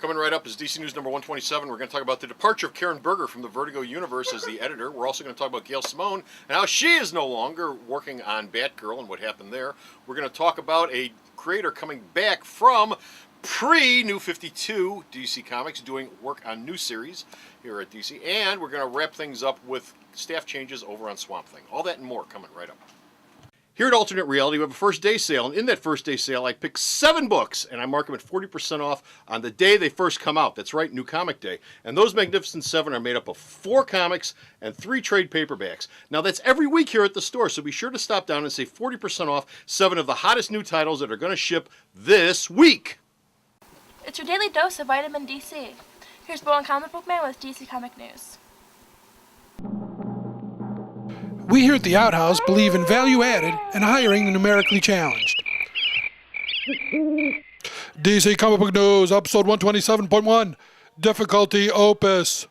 Coming right up is DC News number 127. We're going to talk about the departure of Karen Berger from the Vertigo universe as the editor. We're also going to talk about Gail Simone and how she is no longer working on Batgirl and what happened there. We're going to talk about a creator coming back from pre-New 52 DC Comics doing work on new series here at DC. And we're going to wrap things up with staff changes over on Swamp Thing. All that and more coming right up. Here at Alternate Reality, we have a first day sale, and in that first day sale, I pick 7 books, and I mark them at 40% off on the day they first come out. That's right, New Comic Day. And those Magnificent 7 are made up of 4 comics and 3 trade paperbacks. Now, that's every week here at the store, so be sure to stop down and save 40% off 7 of the hottest new titles that are going to ship this week. It's your daily dose of vitamin DC. Here's Bo and Comic Book Man with DC Comic News. We here at the Outhouse believe in value added and hiring the numerically challenged. DC Comic Book News, episode 127.1, Difficulty Opus.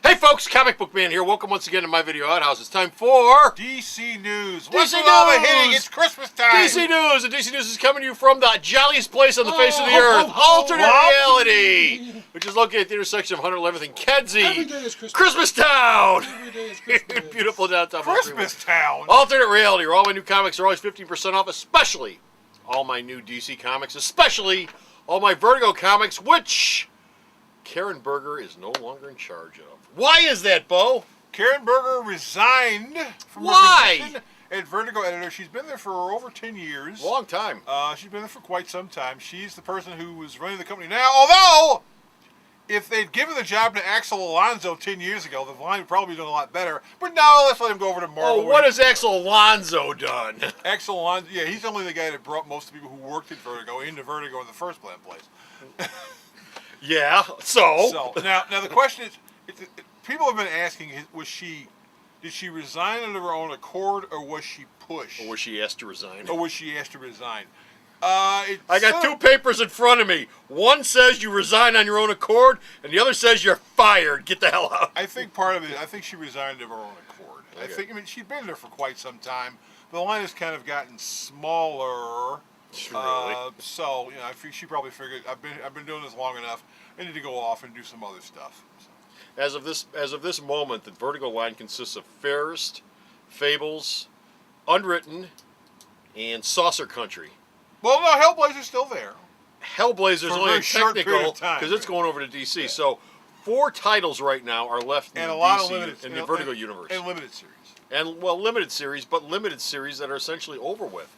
Hey folks, Comic Book Man here. Welcome once again to my video Outhouse. It's time for DC News. DC What's with all the News? hitting? It's Christmas time. DC News. And DC News is coming to you from the jolliest place on the face of the earth, Alternate Reality, which is located at the intersection of 111th and Kedzie. Every day is Christmas. Christmas Town. Every day is Christmas. Beautiful downtown. Christmas Town. Alternate Reality, where all my new comics are always 15% off, especially all my new DC comics, especially all my Vertigo comics, which Karen Berger is no longer in charge of. Why is that, Bo? Karen Berger resigned from Why? her position as Vertigo editor. She's been there for over 10 years. Long time. She's been there for quite some time. She's the person who was running the company now. Although, if they'd given the job to Axel Alonso 10 years ago, the line would probably be doing a lot better. But no, let's let him go over to Marvel. Oh, what has Axel Alonso done? Axel Alonso, yeah, he's only the guy that brought most of the people who worked at Vertigo into Vertigo in the first place. Yeah, so? Now the question is, people have been asking, did she resign of her own accord, or was she pushed? Or was she asked to resign? I I got 2 papers in front of me. One says you resign on your own accord, and the other says you're fired. Get the hell out. I think part of it, I think she resigned of her own accord. Okay. I mean, she'd been there for quite some time. The line has kind of gotten smaller. Really? So, you know, I think she probably figured, I've been doing this long enough. I need to go off and do some other stuff. So. As of this moment, the Vertigo line consists of Fairest, Fables, Unwritten, and Saucer Country. Well, no, Hellblazer's still there. Hellblazer's For a only very a short period technical of time, because it's yeah. going over to DC. Yeah. So 4 titles right now are left in And the a lot DC of limited, in the Vertigo universe. And limited series. And well, limited series that are essentially over with.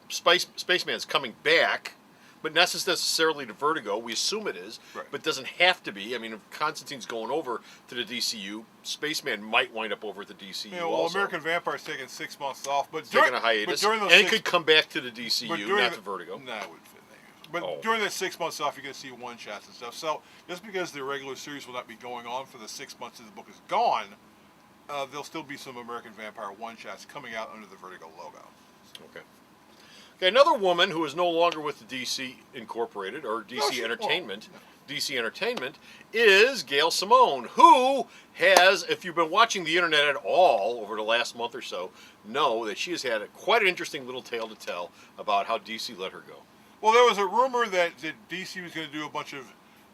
Spaceman's coming back, but not necessarily to Vertigo. We assume it is, Right. but doesn't have to be. I mean, if Constantine's going over to the DCU, Spaceman might wind up over at the DCU. You know, well, also. American Vampire's taking 6 months off, but Taking a hiatus, But during those and 6 it could come back to the but DCU, during not the- to Vertigo. No, it wouldn't fit there. But Oh. during that 6 months off, you're going to see one-shots and stuff. So just because the regular series will not be going on for the 6 months that the book is gone, there'll still be some American Vampire one-shots coming out under the Vertigo logo. Okay. Okay, another woman who is no longer with the DC Incorporated or DC she- Entertainment, DC Entertainment, is Gail Simone, who has, if you've been watching the internet at all over the last month or so, know that she has had quite an interesting little tale to tell about how DC let her go. Well, there was a rumor that DC was going to do a bunch of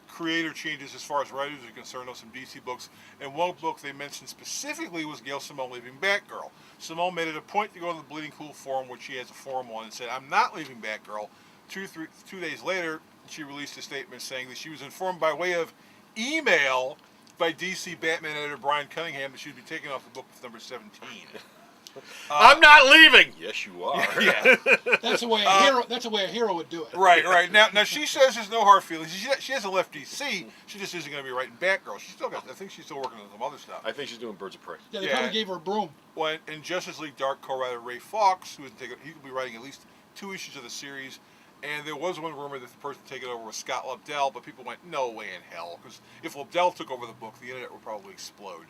creator changes as far as writers are concerned on some DC books, and one book they mentioned specifically was Gail Simone leaving Batgirl. Simone made it a point to go to the Bleeding Cool forum, which she has a forum on, and said, "I'm not leaving Batgirl." 2 days later, she released a statement saying that she was informed by way of email by DC Batman editor Brian Cunningham that she would be taken off the book with number 17. I'm not leaving. Yes, you are. Yeah. That's the way a hero. That's the way a hero would do it. Right. Now she says there's no hard feelings. She hasn't left DC. She just isn't going to be writing Batgirl. I think she's still working on some other stuff. I think she's doing Birds of Prey. Yeah, they Yeah. probably gave her a broom. Well, in Justice League Dark, co-writer Ray Fawkes, he will be writing at least 2 issues of the series. And there was one rumor that the person taking over was Scott Lobdell, but people went, no way in hell. Because if Lobdell took over the book, the internet would probably explode.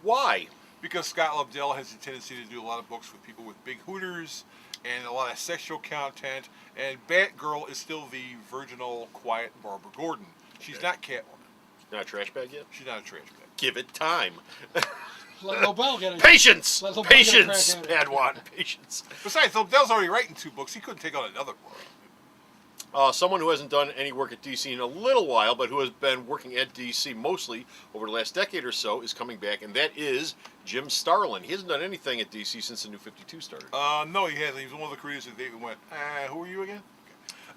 Why? Because Scott Lobdell has a tendency to do a lot of books with people with big hooters and a lot of sexual content. And Batgirl is still the virginal, quiet Barbara Gordon. She's not Catwoman. Not a trash bag yet? She's not a trash bag. Give it time. Let Lobel get it. Patience! Let Lobel get a Patience, crack at it. Padawan. Patience. Besides, Lobdell's already writing 2 books. He couldn't take on another book. Someone who hasn't done any work at DC in a little while, but who has been working at DC mostly over the last decade or so, is coming back, and that is Jim Starlin. He hasn't done anything at DC since the New 52 started. No, he hasn't. He was one of the creators that David went, who are you again?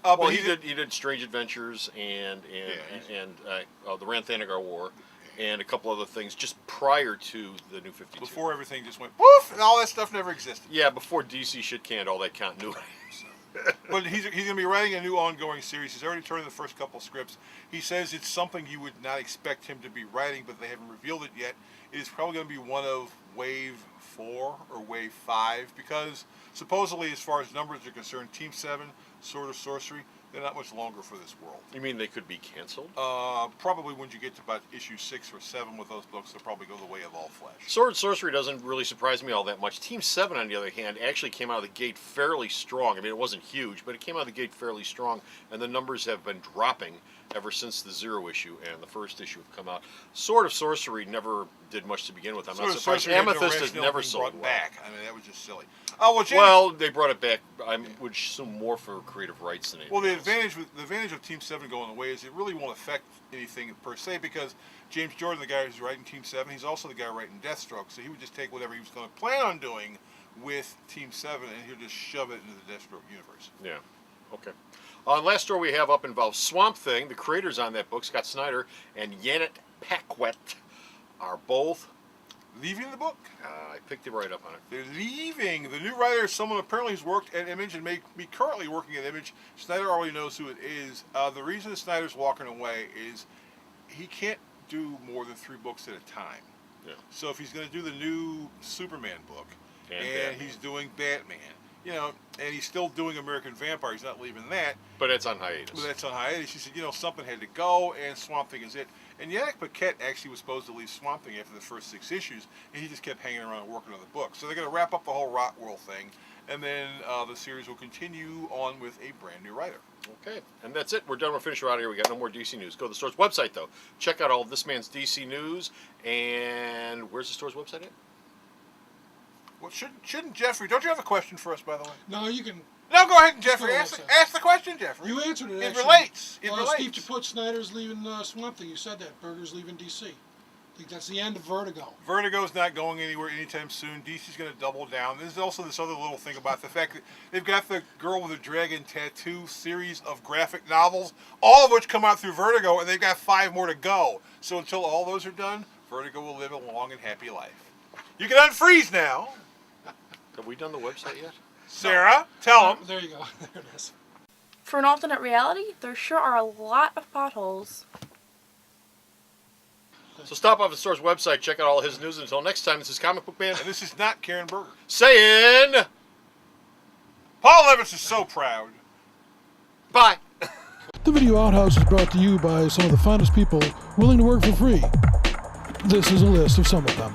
Well, But he did Strange Adventures and the Rann-Thanagar War, and a couple other things just prior to the New 52. before everything just went poof, and all that stuff never existed. Yeah, before DC shit canned all that continuity. But he's going to be writing a new ongoing series. He's already turned in the first couple scripts. He says it's something you would not expect him to be writing, but they haven't revealed it yet. It is probably going to be one of Wave 4 or Wave 5, because supposedly, as far as numbers are concerned, Team 7, Sword of Sorcery, they're not much longer for this world. You mean they could be canceled? Probably when you get to about issue 6 or 7 with those books, they'll probably go the way of All Flesh. Sword and Sorcery doesn't really surprise me all that much. Team 7, on the other hand, actually came out of the gate fairly strong. I mean, it wasn't huge, but it came out of the gate fairly strong, and the numbers have been dropping ever since the 0 issue and the first issue have come out. Sword of Sorcery never did much to begin with. I'm Sword not of surprised. Sorcery had no Amethyst has rationale never being sold brought well. back. I mean, that was just silly. Well, James, Well, they brought it back, I would assume, more for creative rights than anything well, the else. advantage of Team 7 going away is it really won't affect anything per se, because James Jordan, the guy who's writing Team 7, he's also the guy writing Deathstroke, so he would just take whatever he was going to plan on doing with Team 7 and he'll just shove it into the Deathstroke universe. Yeah. Okay. Last story we have up involves Swamp Thing. The creators on that book, Scott Snyder and Janet Paquette, are both. Leaving the book? I picked it right up on it. They're leaving. The new writer is someone apparently who's worked at Image and may be currently working at Image. Snyder already knows who it is. The reason Snyder's walking away is he can't do more than 3 books at a time. Yeah. So if he's going to do the new Superman book, And and Batman. he's doing Batman, and he's still doing American Vampire, he's not leaving that. But it's on hiatus. But that's on hiatus. He said, something had to go, and Swamp Thing is it. And Yannick Paquette actually was supposed to leave Swamp Thing after the first 6 issues, and he just kept hanging around and working on the book. So they're going to wrap up the whole Rot World thing, and then the series will continue on with a brand new writer. Okay, and that's it. We're done. We're finished. We're out of here. We got no more DC news. Go to the store's website, though. Check out all of this man's DC news. And where's the store's website at? Well, shouldn't Jeffrey? Don't you have a question for us, by the way? No, you can. No, go ahead, Let's Jeffrey. go Ask to the ask the question, Jeffrey. You answered it. It Actually. relates. It relates. Steve Chaput, Snyder's leaving Swamp Thing. You said that. Berger's leaving DC. I think that's the end of Vertigo. Vertigo's not going anywhere anytime soon. DC's going to double down. There's also this other little thing about the fact that they've got the Girl with a Dragon Tattoo series of graphic novels, all of which come out through Vertigo, and they've got 5 more to go. So until all those are done, Vertigo will live a long and happy life. You can unfreeze now. Have we done the website yet? Sarah, tell them. There you go. There it is. For an alternate reality, there sure are a lot of potholes. So stop off the store's website. Check out all his news. Until next time, this is Comic Book Man And this is not Karen Berger. saying Paul Evans is so proud. bye. The Video Outhouse is brought to you by some of the finest people willing to work for free. This is a list of some of them.